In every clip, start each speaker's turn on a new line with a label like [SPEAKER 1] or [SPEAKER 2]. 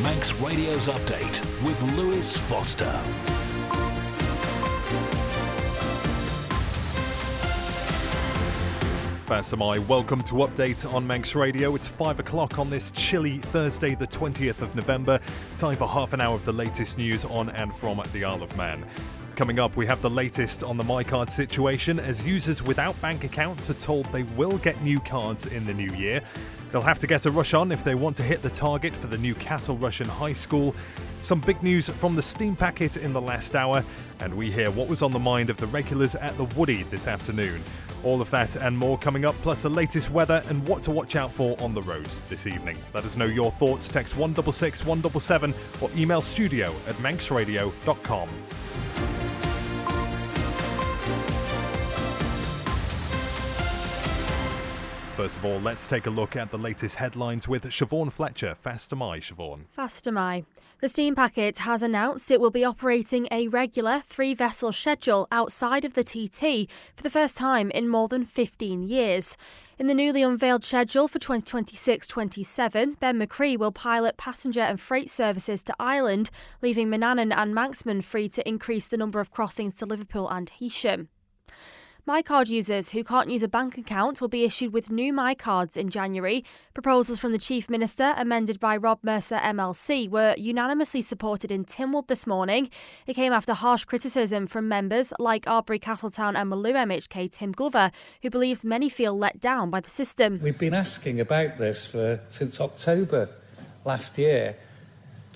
[SPEAKER 1] Manx Radio's update with Lewis Foster.
[SPEAKER 2] Fasamai, welcome to Update on Manx Radio. It's 5 o'clock on this chilly Thursday, the 20th of November. Time for half an hour of the latest news on and from the Isle of Man. Coming up, we have the latest on the MiCard situation as users without bank accounts are told they will get new cards in the new year. They'll have to get a rush on if they want to hit the target for the new Rushen High School. Some big news from the steam packet in the last hour, and we hear what was on the mind of the regulars at the Woody this afternoon. All of that and more coming up, plus the latest weather and what to watch out for on the roads this evening. Let us know your thoughts. Text 166 177 or email studio@manxradio.com. First of all, let's take a look at the latest headlines with Siobhan Fletcher. Fasamai, Siobhan.
[SPEAKER 3] Fasamai. The steam packet has announced it will be operating a regular 3-vessel schedule outside of the TT for the first time in more than 15 years. In the newly unveiled schedule for 2026-27, Ben McCree will pilot passenger and freight services to Ireland, leaving Manannan and Manxman free to increase the number of crossings to Liverpool and Heysham. MiCard users who can't use a bank account will be issued with new MiCards in January. Proposals from the Chief Minister, amended by Rob Mercer MLC, were unanimously supported in Tynwald this morning. It came after harsh criticism from members like Arbury, Castletown and Maloo MHK Tim Glover, who believes many feel let down by the system.
[SPEAKER 4] We've been asking about this since October last year,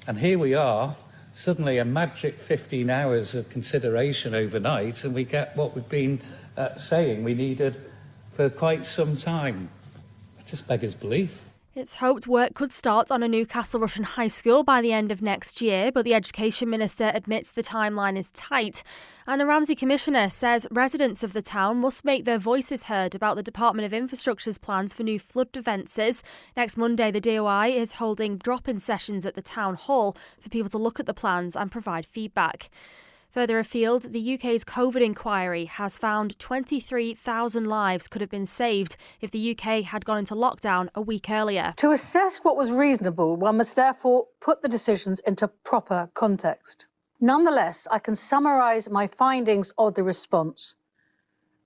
[SPEAKER 4] and here we are, suddenly a magic 15 hours of consideration overnight, and we get what we've been saying we needed for quite some time. It just beggars belief.
[SPEAKER 3] It's hoped work could start on a new Rushen High School by the end of next year, but the Education Minister admits the timeline is tight. And the Ramsey Commissioner says residents of the town must make their voices heard about the Department of Infrastructure's plans for new flood defences. Next Monday, the DOI is holding drop-in sessions at the Town Hall for people to look at the plans and provide feedback. Further afield, the UK's COVID inquiry has found 23,000 lives could have been saved if the UK had gone into lockdown a week earlier.
[SPEAKER 5] To assess what was reasonable, one must therefore put the decisions into proper context. Nonetheless, I can summarise my findings of the response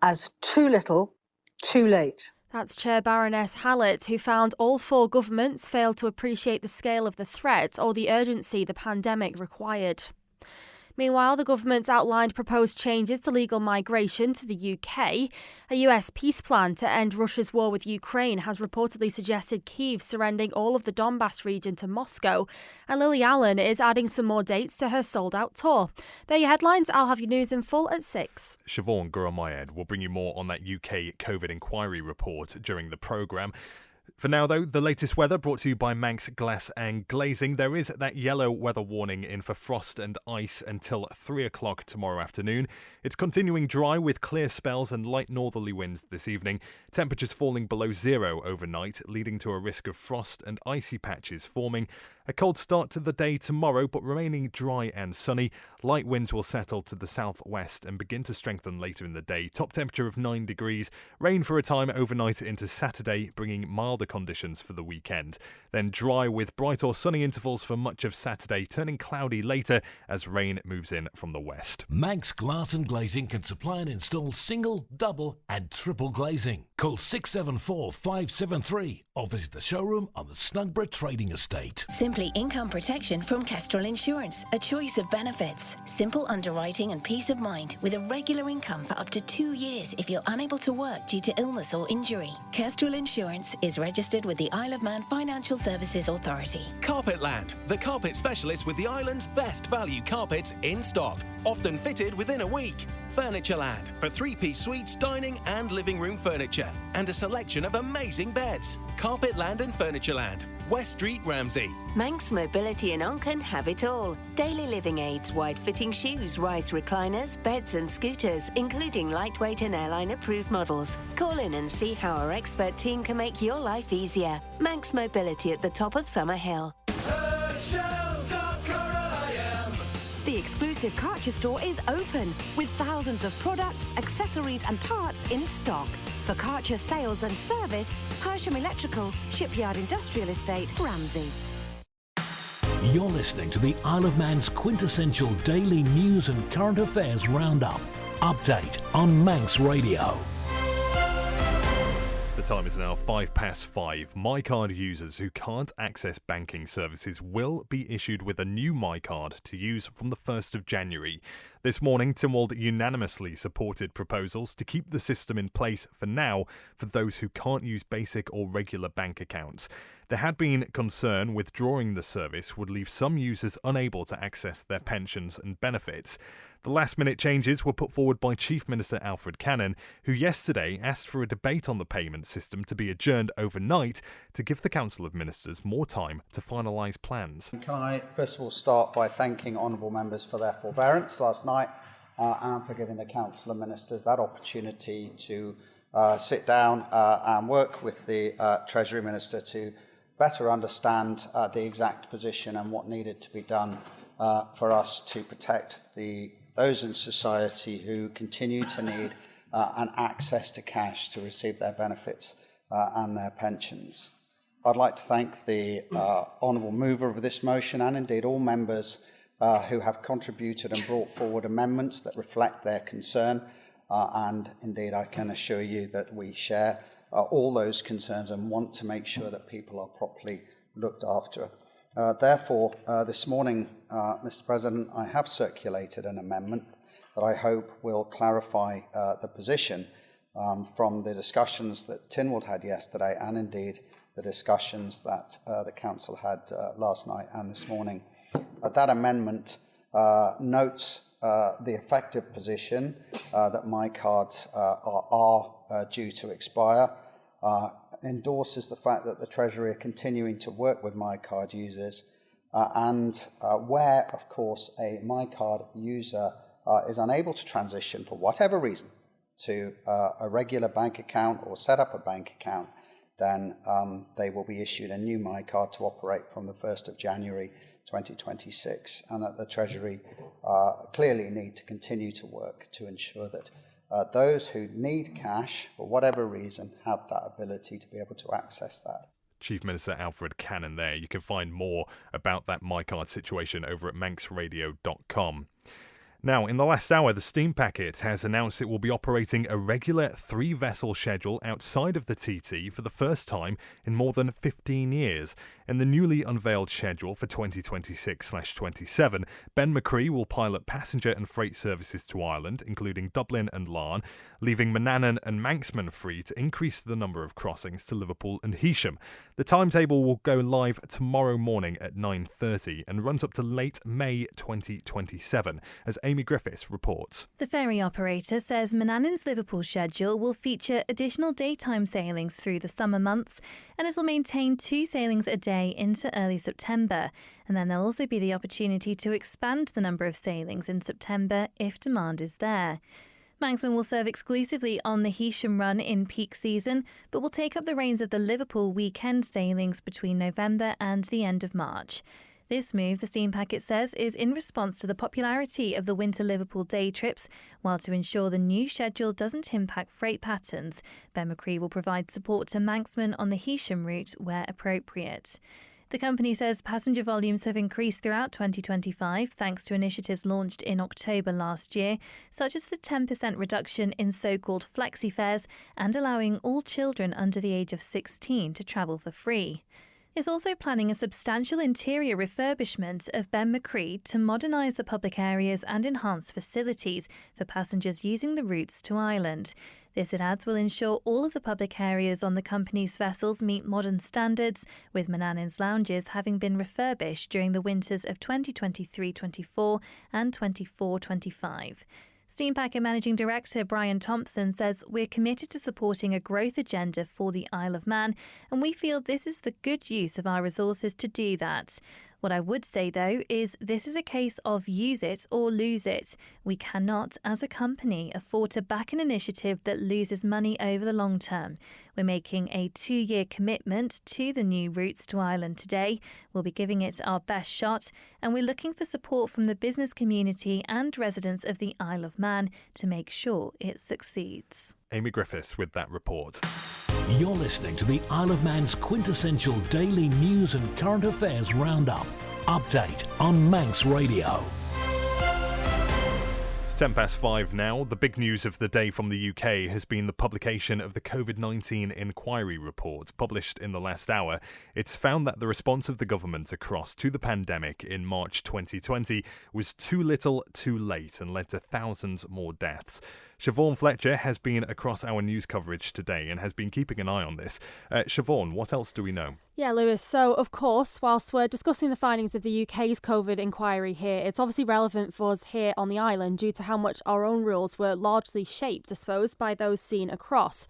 [SPEAKER 5] as too little, too late.
[SPEAKER 3] That's Chair Baroness Hallett, who found all 4 governments failed to appreciate the scale of the threat or the urgency the pandemic required. Meanwhile, the government's outlined proposed changes to legal migration to the UK. A US peace plan to end Russia's war with Ukraine has reportedly suggested Kyiv surrendering all of the Donbass region to Moscow. And Lily Allen is adding some more dates to her sold-out tour. They're your headlines. I'll have your news in full at 6.
[SPEAKER 2] Siobhan Guramayed will bring you more on that UK COVID inquiry report during the programme. For now, though, the latest weather brought to you by Manx Glass and Glazing. There is that yellow weather warning in for frost and ice until 3 o'clock tomorrow afternoon. It's continuing dry with clear spells and light northerly winds this evening. Temperatures falling below 0 overnight, leading to a risk of frost and icy patches forming. A cold start to the day tomorrow, but remaining dry and sunny. Light winds will settle to the southwest and begin to strengthen later in the day. Top temperature of 9 degrees. Rain for a time overnight into Saturday, bringing milder conditions for the weekend. Then dry with bright or sunny intervals for much of Saturday, turning cloudy later as rain moves in from the west.
[SPEAKER 1] Manx Glass and Glazing can supply and install single, double and triple glazing. Call 674 573 or visit the showroom on the Snugborough Trading Estate.
[SPEAKER 6] Simply income protection from Kestrel Insurance. A choice of benefits. Simple underwriting and peace of mind with a regular income for up to 2 years if you're unable to work due to illness or injury. Kestrel Insurance is registered with the Isle of Man Financial Services Authority.
[SPEAKER 7] Carpetland, the carpet specialist with the island's best value carpets in stock, often fitted within a week. Furnitureland for 3-piece suites, dining and living room furniture and a selection of amazing beds. Carpetland and Furnitureland, West Street, Ramsey.
[SPEAKER 8] Manx Mobility in Onken have it all. Daily living aids, wide-fitting shoes, rise recliners, beds and scooters, including lightweight and airline-approved models. Call in and see how our expert team can make your life easier. Manx Mobility at the top of Summer Hill.
[SPEAKER 9] The exclusive Karcher store is open with thousands of products, accessories and parts in stock. For Karcher sales and service, Hersham Electrical, Shipyard Industrial Estate, Ramsey.
[SPEAKER 1] You're listening to the Isle of Man's quintessential daily news and current affairs roundup. Update on Manx Radio.
[SPEAKER 2] The time is now 5:05. MiCard users who can't access banking services will be issued with a new MiCard to use from the 1st of January. This morning, Tynwald unanimously supported proposals to keep the system in place for now for those who can't use basic or regular bank accounts. There had been concern withdrawing the service would leave some users unable to access their pensions and benefits. The last-minute changes were put forward by Chief Minister Alfred Cannon, who yesterday asked for a debate on the payment system to be adjourned overnight to give the Council of Ministers more time to finalise plans.
[SPEAKER 10] Can I first of all start by thanking honourable members for their forbearance last night and for giving the Council of Ministers that opportunity to sit down and work with the Treasury Minister to better understand the exact position and what needed to be done for us to protect those in society who continue to need an access to cash to receive their benefits and their pensions. I'd like to thank the honourable mover of this motion and indeed all members who have contributed and brought forward amendments that reflect their concern, and indeed I can assure you that we share all those concerns and want to make sure that people are properly looked after. Therefore, this morning, Mr. President, I have circulated an amendment that I hope will clarify the position from the discussions that Tynwald had yesterday and indeed the discussions that the Council had last night and this morning. That amendment notes the effective position that MiCards are due to expire, endorses the fact that the Treasury are continuing to work with MiCard users, and where, of course, a MiCard user is unable to transition for whatever reason to a regular bank account or set up a bank account, then they will be issued a new MiCard to operate from the 1st of January 2026, and that the Treasury clearly need to continue to work to ensure that those who need cash, for whatever reason, have that ability to be able to access that.
[SPEAKER 2] Chief Minister Alfred Cannon there. You can find more about that MiCard situation over at manxradio.com. Now, in the last hour, the Steam Packet has announced it will be operating a regular 3-vessel schedule outside of the TT for the first time in more than 15 years. In the newly unveiled schedule for 2026/27, Ben McCree will pilot passenger and freight services to Ireland, including Dublin and Larne, leaving Manannan and Manxman free to increase the number of crossings to Liverpool and Heysham. The timetable will go live tomorrow morning at 9:30 and runs up to late May 2027, as Amy Griffiths reports.
[SPEAKER 11] The ferry operator says Manannan's Liverpool schedule will feature additional daytime sailings through the summer months, and it'll maintain 2 sailings a day into early September. And then there'll also be the opportunity to expand the number of sailings in September if demand is there. Manxman will serve exclusively on the Heysham run in peak season, but will take up the reins of the Liverpool weekend sailings between November and the end of March. This move, the Steam Packet says, is in response to the popularity of the winter Liverpool day trips, while to ensure the new schedule doesn't impact freight patterns. Ben McCree will provide support to Manxman on the Heysham route where appropriate. The company says passenger volumes have increased throughout 2025 thanks to initiatives launched in October last year, such as the 10% reduction in so-called flexi fares and allowing all children under the age of 16 to travel for free. It's also planning a substantial interior refurbishment of Ben McCree to modernise the public areas and enhance facilities for passengers using the routes to Ireland. This, it adds, will ensure all of the public areas on the company's vessels meet modern standards, with Manannan's lounges having been refurbished during the winters of 2023-24 and 24-25. Steam Packet Managing Director Brian Thompson says, "We're committed to supporting a growth agenda for the Isle of Man, and we feel this is the good use of our resources to do that. What I would say, though, is this is a case of use it or lose it. We cannot, as a company, afford to back an initiative that loses money over the long term. We're making a 2-year commitment to the new routes to Ireland today. We'll be giving it our best shot, and we're looking for support from the business community and residents of the Isle of Man to make sure it succeeds."
[SPEAKER 2] Amy Griffiths with that report.
[SPEAKER 1] You're listening to the Isle of Man's quintessential daily news and current affairs roundup. Update on Manx Radio.
[SPEAKER 2] It's 5:10 now. The big news of the day from the UK has been the publication of the COVID-19 inquiry report published in the last hour. It's found that the response of the government across to the pandemic in March 2020 was too little, too late and led to thousands more deaths. Siobhan Fletcher has been across our news coverage today and has been keeping an eye on this. Siobhan, what else do we know?
[SPEAKER 3] Yeah, Lewis. So, of course, whilst we're discussing the findings of the UK's COVID inquiry here, it's obviously relevant for us here on the island due to how much our own rules were largely shaped, I suppose, by those seen across.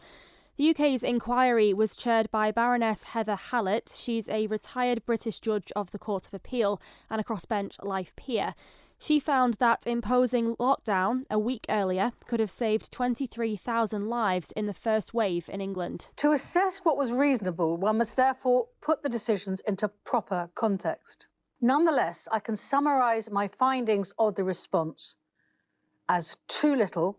[SPEAKER 3] The UK's inquiry was chaired by Baroness Heather Hallett. She's a retired British judge of the Court of Appeal and a crossbench life peer. She found that imposing lockdown a week earlier could have saved 23,000 lives in the first wave in England.
[SPEAKER 5] To assess what was reasonable, one must therefore put the decisions into proper context. Nonetheless, I can summarise my findings of the response as too little,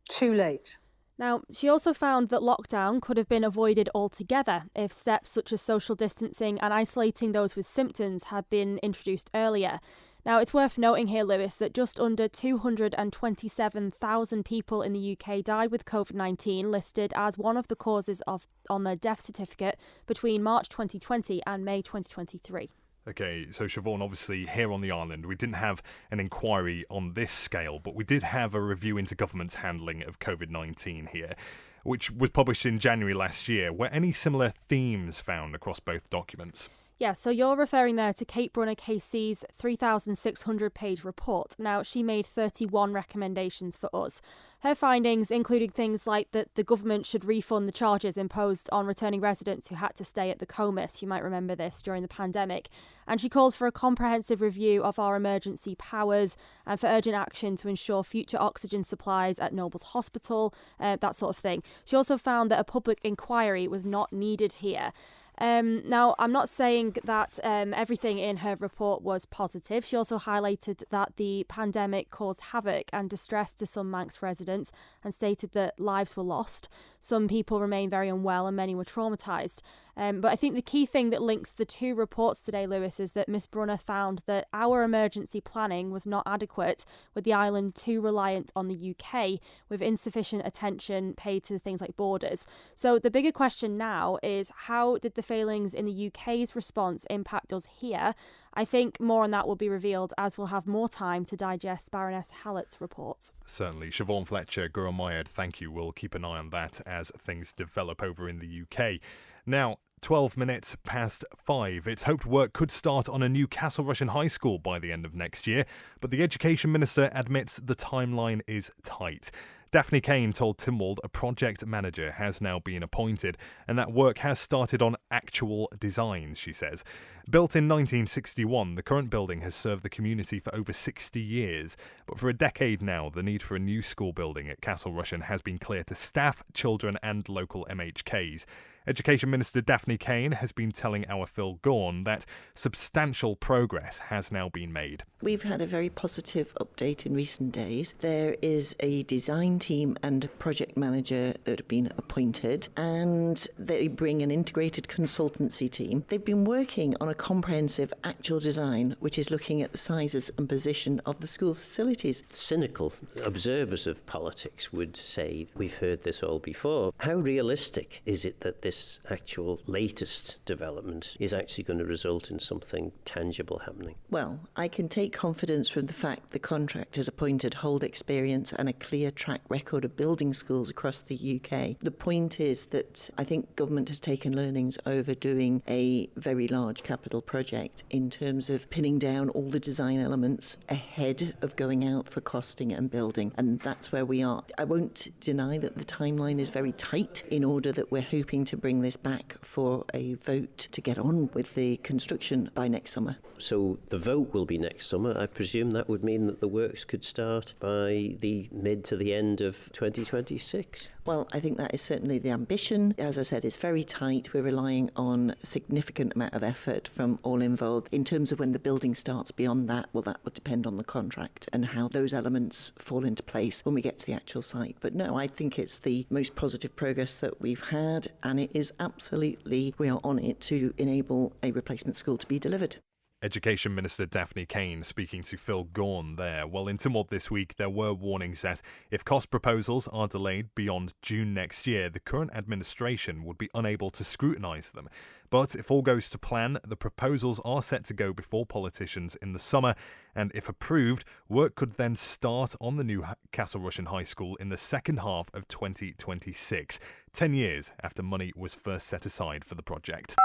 [SPEAKER 5] too late.
[SPEAKER 3] Now, she also found that lockdown could have been avoided altogether if steps such as social distancing and isolating those with symptoms had been introduced earlier. Now, it's worth noting here, Lewis, that just under 227,000 people in the UK died with COVID-19, listed as one of the causes on their death certificate between March 2020 and May 2023.
[SPEAKER 2] Okay, so Siobhan, obviously here on the island, we didn't have an inquiry on this scale, but we did have a review into government's handling of COVID-19 here, which was published in January last year. Were any similar themes found across both documents?
[SPEAKER 3] Yeah, so you're referring there to Kate Brunner-Casey's 3,600-page report. Now, she made 31 recommendations for us. Her findings included things like that the government should refund the charges imposed on returning residents who had to stay at the Comus. You might remember this during the pandemic. And she called for a comprehensive review of our emergency powers and for urgent action to ensure future oxygen supplies at Nobles Hospital, that sort of thing. She also found that a public inquiry was not needed here. Now, I'm not saying that everything in her report was positive. She also highlighted that the pandemic caused havoc and distress to some Manx residents and stated that lives were lost. Some people remain very unwell and many were traumatised. But I think the key thing that links the two reports today, Lewis, is that Miss Brunner found that our emergency planning was not adequate, with the island too reliant on the UK, with insufficient attention paid to things like borders. So the bigger question now is, how did the failings in the UK's response impact us here? I think more on that will be revealed as we'll have more time to digest Baroness Hallett's report.
[SPEAKER 2] Certainly. Siobhan Fletcher, Gurmayed, thank you. We'll keep an eye on that as things develop over in the UK. Now, 12 minutes past 5. It's hoped work could start on a new Rushen High School by the end of next year, but the Education Minister admits the timeline is tight. Daphne Kane told Tynwald a project manager has now been appointed and that work has started on actual designs, she says. Built in 1961, the current building has served the community for over 60 years, but for a decade now, the need for a new school building at Rushen has been clear to staff, children and local MHKs. Education Minister Daphne Kane has been telling our Phil Gaughan that substantial progress has now been made.
[SPEAKER 12] We've had a very positive update in recent days. There is a design team and a project manager that have been appointed, and they bring an integrated consultancy team. They've been working on a comprehensive actual design, which is looking at the sizes and position of the school facilities.
[SPEAKER 13] Cynical observers of politics would say we've heard this all before. How realistic is it that this actual latest development is actually going to result in something tangible happening?
[SPEAKER 12] Well, I can take confidence from the fact the contractors appointed hold experience and a clear track record of building schools across the UK. The point is that I think government has taken learnings over doing a very large capital project in terms of pinning down all the design elements ahead of going out for costing and building, and that's where we are. I won't deny that the timeline is very tight in order that we're hoping to bring this back for a vote to get on with the construction by next summer.
[SPEAKER 13] So the vote will be next summer. I presume that would mean that the works could start by the mid to the end of 2026?
[SPEAKER 12] Well, I think that is certainly the ambition. As I said, it's very tight. We're relying on a significant amount of effort from all involved. In terms of when the building starts beyond that, well, that would depend on the contract and how those elements fall into place when we get to the actual site. But no, I think it's the most positive progress that we've had, and it is absolutely, we are on it to enable a replacement school to be delivered.
[SPEAKER 2] Education Minister Daphne Kane speaking to Phil Gaughan there. Well, in Tynwald this week, there were warnings that if cost proposals are delayed beyond June next year, the current administration would be unable to scrutinise them. But if all goes to plan, the proposals are set to go before politicians in the summer, and if approved, work could then start on the new Castle Rushen High School in the second half of 2026, 10 years after money was first set aside for the project.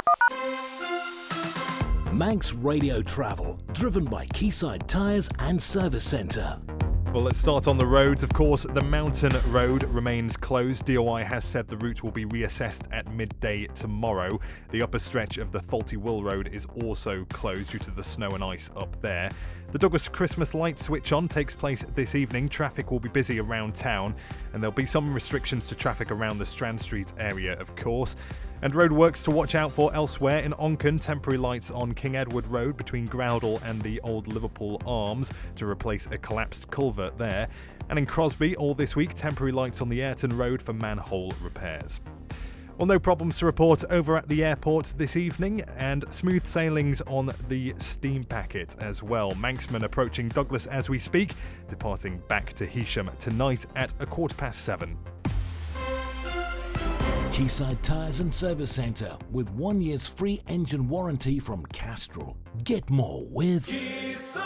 [SPEAKER 1] Manx Radio Travel, driven by Quayside Tyres and Service Centre.
[SPEAKER 2] Well, let's start on the roads. Of course, the Mountain Road remains closed. DOI has said the route will be reassessed at midday tomorrow. The upper stretch of the Thalty Will Road is also closed due to the snow and ice up there. The Douglas Christmas light switch on takes place this evening. Traffic will be busy around town, and there'll be some restrictions to traffic around the Strand Street area, of course. And roadworks to watch out for elsewhere. In Onken, temporary lights on King Edward Road between Groudle and the Old Liverpool Arms to replace a collapsed culvert there. And in Crosby, all this week, temporary lights on the Ayrton Road for manhole repairs. Well, no problems to report over at the airport this evening, and smooth sailings on the steam packet as well. Manxman approaching Douglas as we speak, departing back to Heysham tonight at 7:15.
[SPEAKER 1] Quayside Tyres and Service Centre with 1 year's free engine warranty from Castrol. Get more with Quayside.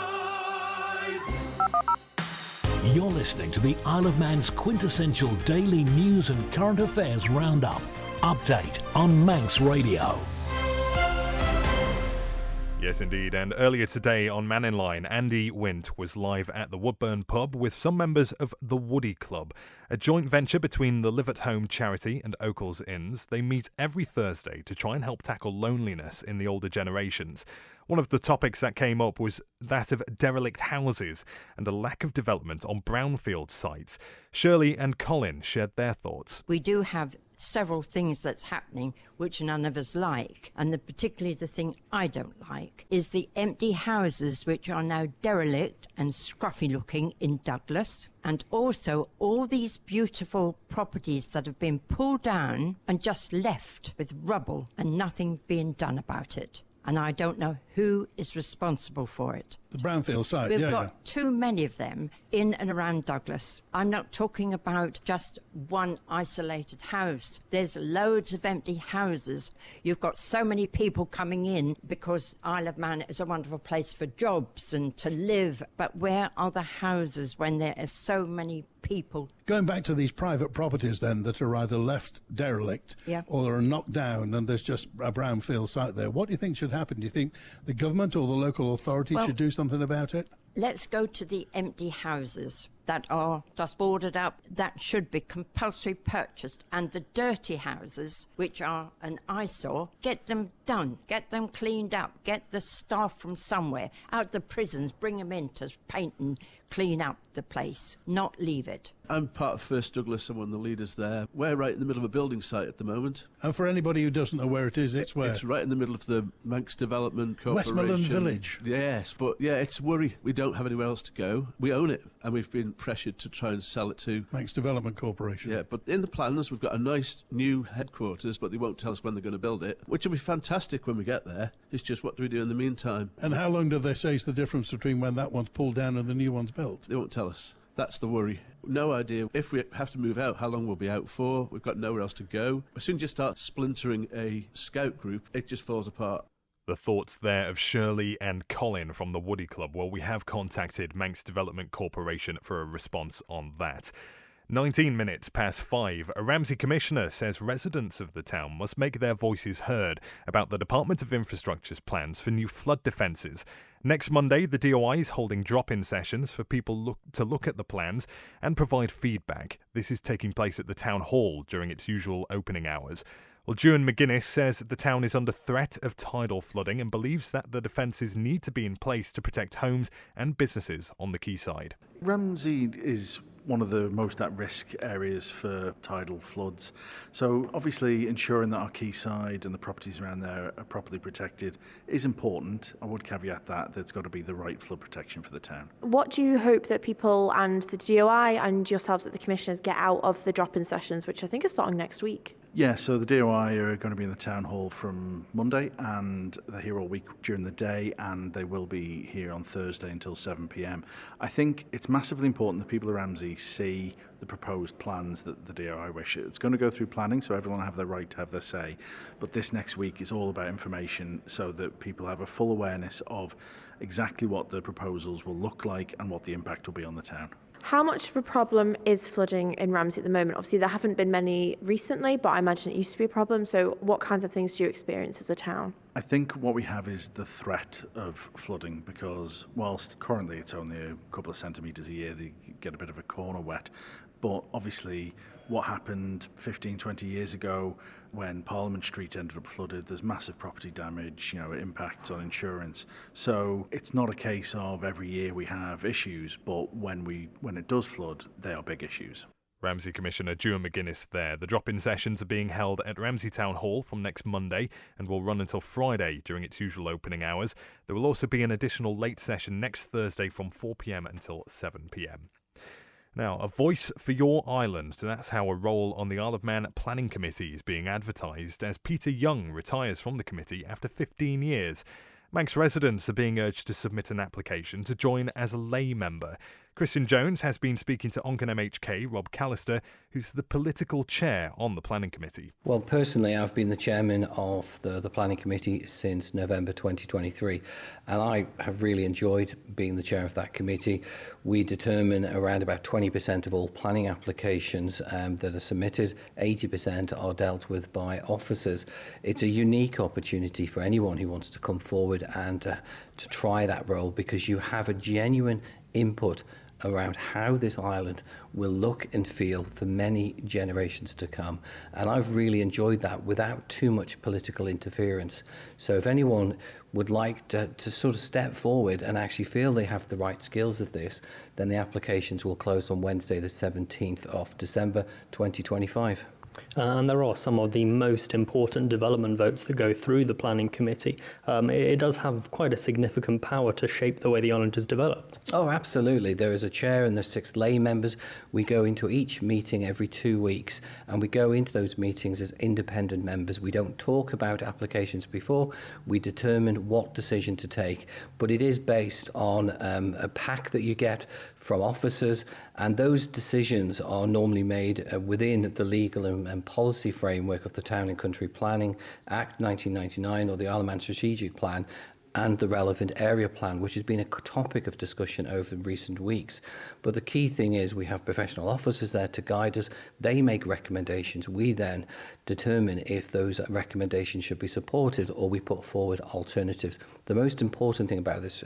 [SPEAKER 1] You're listening to the Isle of Man's quintessential daily news and current affairs roundup. Update on Manx Radio.
[SPEAKER 2] Yes, indeed. And earlier today on Man in Line, Andy Wint was live at the Woodbourne Pub with some members of the Woody Club, a joint venture between the Live at Home charity and Oakles Inns. They meet every Thursday to try and help tackle loneliness in the older generations. One of the topics that came up was that of derelict houses and a lack of development on brownfield sites. Shirley and Colin shared their thoughts.
[SPEAKER 14] We do have several things that's happening which none of us like, and particularly the thing I don't like is the empty houses which are now derelict and scruffy looking in Douglas, and also all these beautiful properties that have been pulled down and just left with rubble and nothing being done about it. And I don't know who is responsible for it.
[SPEAKER 15] The brownfield site,
[SPEAKER 14] We've got too many of them in and around Douglas. I'm not talking about just one isolated house. There's loads of empty houses. You've got so many people coming in because Isle of Man is a wonderful place for jobs and to live. But where are the houses when there are so many people?
[SPEAKER 15] Going back to these private properties then that are either left derelict or are knocked down and there's just a brownfield site there, what do you think should happen? Do you think the government or the local authority should do something about it?
[SPEAKER 14] Let's go to the empty houses that are just boarded up. That should be compulsory purchased. And the dirty houses, which are an eyesore, get them done, get them cleaned up, get the staff from somewhere, out of the prisons, bring them in to paint and clean up the place, not leave it.
[SPEAKER 16] I'm part of First Douglas, I'm one of the leaders there. We're right in the middle of a building site at the moment.
[SPEAKER 15] And for anybody who doesn't know where it is, it's where?
[SPEAKER 16] It's right in the middle of the Manx Development Corporation.
[SPEAKER 15] Westmoreland Village.
[SPEAKER 16] Yes, but yeah, it's a worry. We don't have anywhere else to go. We own it, and we've been pressured to try and sell it to
[SPEAKER 15] Manx Development Corporation.
[SPEAKER 16] Yeah, but in the plans, we've got a nice new headquarters, but they won't tell us when they're going to build it, which will be fantastic when we get there. It's just what do we do in the meantime?
[SPEAKER 15] And how long do they say is the difference between when that one's pulled down and the new one's built?
[SPEAKER 16] They won't tell us. That's the worry. No idea. If we have to move out, how long we'll be out for. We've got nowhere else to go. As soon as you start splintering a scout group, it just falls apart.
[SPEAKER 2] The thoughts there of Shirley and Colin from the Woody Club. Well, we have contacted Manx Development Corporation for a response on that. 19 minutes past 5, a Ramsey commissioner says residents of the town must make their voices heard about the Department of Infrastructure's plans for new flood defences. Next Monday, the DOI is holding drop-in sessions for people to look at the plans and provide feedback. This is taking place at the town hall during its usual opening hours. Well, Ewan McGuinness says the town is under threat of tidal flooding and believes that the defences need to be in place to protect homes and businesses on the quayside.
[SPEAKER 17] Ramsey is one of the most at-risk areas for tidal floods. So obviously ensuring that our quayside and the properties around there are properly protected is important. I would caveat that there's got to be the right flood protection for the town.
[SPEAKER 18] What do you hope that people and the DOI and yourselves at the commissioners get out of the drop-in sessions, which I think are starting next week?
[SPEAKER 17] Yeah, so the DOI are going to be in the town hall from Monday, and they're here all week during the day, and they will be here on Thursday until 7 p.m. I think it's massively important that people of Ramsey see the proposed plans that the DOI wish. It's going to go through planning, so everyone will have their right to have their say, but this next week is all about information so that people have a full awareness of exactly what the proposals will look like and what the impact will be on the town.
[SPEAKER 18] How much of a problem is flooding in Ramsey at the moment? Obviously, there haven't been many recently, but I imagine it used to be a problem. So what kinds of things do you experience as a town?
[SPEAKER 17] I think what we have is the threat of flooding, because whilst currently it's only a couple of centimetres a year, they get a bit of a corner wet. But obviously what happened 15, 20 years ago when Parliament Street ended up flooded, there's massive property damage, it impacts on insurance. So it's not a case of every year we have issues, but when it does flood, they are big issues.
[SPEAKER 2] Ramsey Commissioner Ewan McGuinness there. The drop-in sessions are being held at Ramsey Town Hall from next Monday and will run until Friday during its usual opening hours. There will also be an additional late session next Thursday from 4 p.m. until 7 p.m. Now, a voice for your island. That's how a role on the Isle of Man Planning Committee is being advertised as Peter Young retires from the committee after 15 years. Manx residents are being urged to submit an application to join as a lay member. Christian Jones has been speaking to Onken MHK Rob Callister, who's the political chair on the planning committee.
[SPEAKER 19] Well, personally, I've been the chairman of the planning committee since November 2023, and I have really enjoyed being the chair of that committee. We determine around about 20% of all planning applications that are submitted. 80% are dealt with by officers. It's a unique opportunity for anyone who wants to come forward and to try that role, because you have a genuine input around how this island will look and feel for many generations to come. And I've really enjoyed that without too much political interference. So if anyone would like to sort of step forward and actually feel they have the right skills of this, then the applications will close on Wednesday the 17th of December 2025.
[SPEAKER 20] And there are some of the most important development votes that go through the planning committee. It does have quite a significant power to shape the way the island is developed.
[SPEAKER 19] Oh, absolutely. There is a chair and there's 6 lay members. We go into each meeting every 2 weeks, and we go into those meetings as independent members. We don't talk about applications before. We determine what decision to take, but it is based on a pack that you get from officers, and those decisions are normally made within the legal and policy framework of the Town and Country Planning Act 1999 or the Isle of Man Strategic Plan and the relevant area plan, which has been a topic of discussion over recent weeks. But the key thing is we have professional officers there to guide us. They make recommendations. We then determine if those recommendations should be supported or we put forward alternatives. The most important thing about this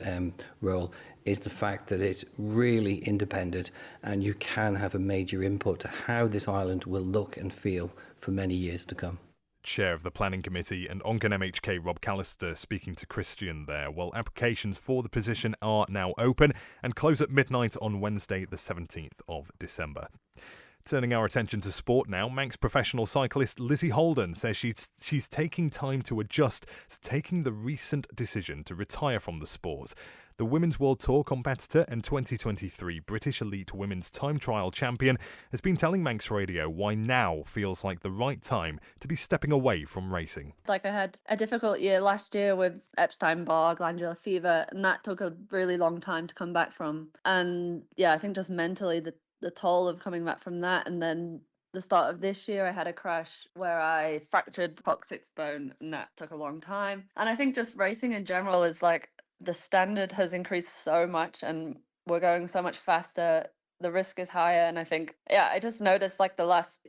[SPEAKER 19] role is the fact that it's really independent and you can have a major input to how this island will look and feel for many years to come.
[SPEAKER 2] Chair of the Planning Committee and Onken MHK Rob Callister speaking to Christian there. Well, applications for the position are now open and close at midnight on Wednesday the 17th of December. Turning our attention to sport now, Manx professional cyclist Lizzie Holden says she's taking time to adjust to taking the recent decision to retire from the sport. The Women's World Tour competitor and 2023 British Elite Women's Time Trial champion has been telling Manx Radio why now feels like the right time to be stepping away from racing.
[SPEAKER 21] I had a difficult year last year with Epstein-Barr, glandular fever, and that took a really long time to come back from. And yeah, I think just mentally the toll of coming back from that, and then the start of this year I had a crash where I fractured the coccyx bone, and that took a long time. And I think just racing in general is the standard has increased so much and we're going so much faster. The risk is higher, and I think, I just noticed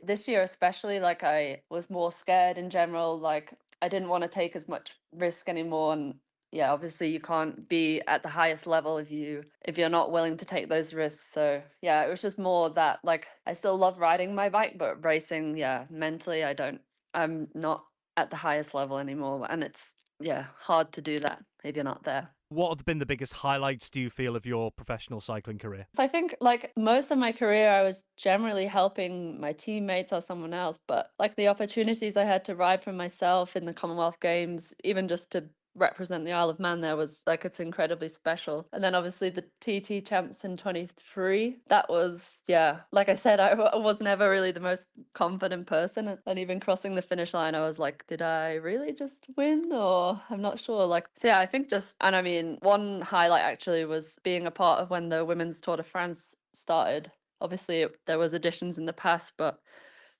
[SPEAKER 21] this year especially, I was more scared in general. I didn't want to take as much risk anymore, and obviously you can't be at the highest level if you're not willing to take those risks. So it was just more that I still love riding my bike, but racing, mentally I'm not at the highest level anymore, and it's hard to do that if you're not there.
[SPEAKER 22] What have been the biggest highlights, do you feel, of your professional cycling career?
[SPEAKER 21] I think most of my career I was generally helping my teammates or someone else, but the opportunities I had to ride for myself in the Commonwealth Games, even just to represent the Isle of Man there was like, it's incredibly special. And then obviously the TT champs in 23, that was, yeah, like I said, I was never really the most confident person. And even crossing the finish line, I was like, did I really just win? Or I'm not sure. Like, so yeah, I think just, and I mean, one highlight actually was being a part of when the Women's Tour de France started. Obviously, there was additions in the past, but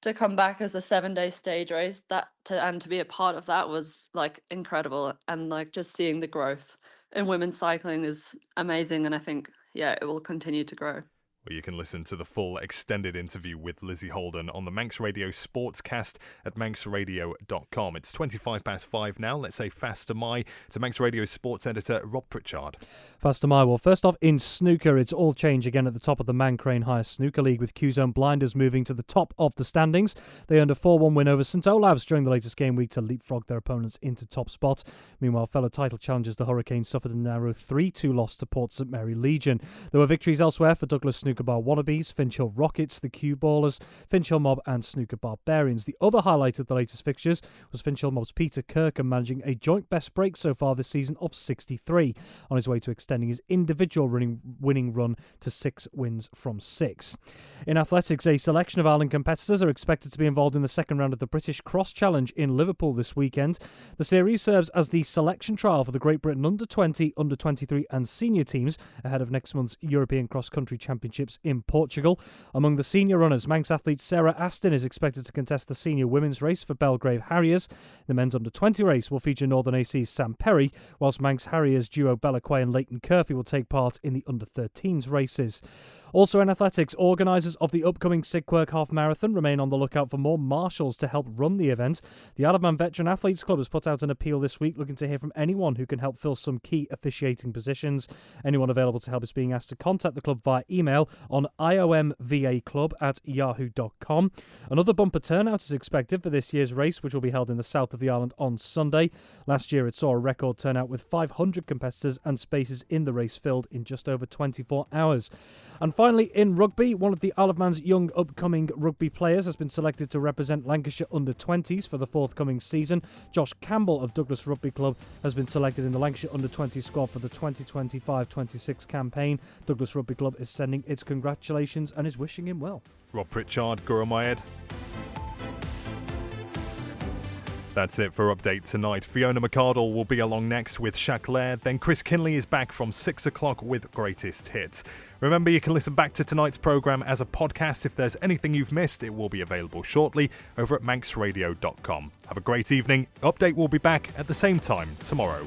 [SPEAKER 21] to come back as a 7-day stage race, and to be a part of that was like incredible. And like just seeing the growth in women's cycling is amazing. And I think, yeah, it will continue to grow.
[SPEAKER 2] Well, you can listen to the full extended interview with Lizzie Holden on the Manx Radio Sportscast at manxradio.com. It's 5:25 now. Let's say Faster Mai to Manx Radio Sports Editor Rob Pritchard.
[SPEAKER 4] Faster Mai. Well, first off, in snooker, it's all change again at the top of the Man Crane Higher Snooker League, with Q-Zone Blinders moving to the top of the standings. They earned a 4-1 win over St Olave's during the latest game week to leapfrog their opponents into top spot. Meanwhile, fellow title challengers, the Hurricanes, suffered a narrow 3-2 loss to Port St Mary Legion. There were victories elsewhere for Douglas Snooker Bar Wallabies, Finch-Hill Rockets, the Q Ballers, Finch-Hill Mob and Snooker Barbarians. The other highlight of the latest fixtures was Finch-Hill Mob's Peter Kirkham managing a joint best break so far this season of 63, on his way to extending his individual winning run to 6 wins from 6. In athletics, a selection of Ireland competitors are expected to be involved in the second round of the British Cross Challenge in Liverpool this weekend. The series serves as the selection trial for the Great Britain under-20, under-23 and senior teams ahead of next month's European Cross Country Championships in Portugal. Among the senior runners, Manx athlete Sarah Aston is expected to contest the senior women's race for Belgrave Harriers. The men's under-20 race will feature Northern AC's Sam Perry, whilst Manx Harriers duo Bella Quay and Leighton Curfew will take part in the under-13s races. Also in athletics, organisers of the upcoming Sigquirk Half Marathon remain on the lookout for more marshals to help run the event. The Isle of Man Veteran Athletes Club has put out an appeal this week looking to hear from anyone who can help fill some key officiating positions. Anyone available to help is being asked to contact the club via email on iomvaclub@yahoo.com. Another bumper turnout is expected for this year's race, which will be held in the south of the island on Sunday. Last year it saw a record turnout with 500 competitors and spaces in the race filled in just over 24 hours. And finally, in rugby, one of the Isle of Man's young upcoming rugby players has been selected to represent Lancashire under-20s for the forthcoming season. Josh Campbell of Douglas Rugby Club has been selected in the Lancashire under-20 squad for the 2025-26 campaign. Douglas Rugby Club is sending its congratulations and is wishing him well.
[SPEAKER 2] Rob Pritchard, Guramayed. That's it for Update Tonight. Fiona McCardle will be along next with Chaclair. Then Chris Kinley is back from 6 o'clock with Greatest Hits. Remember, you can listen back to tonight's programme as a podcast. If there's anything you've missed, it will be available shortly over at manxradio.com. Have a great evening. Update will be back at the same time tomorrow.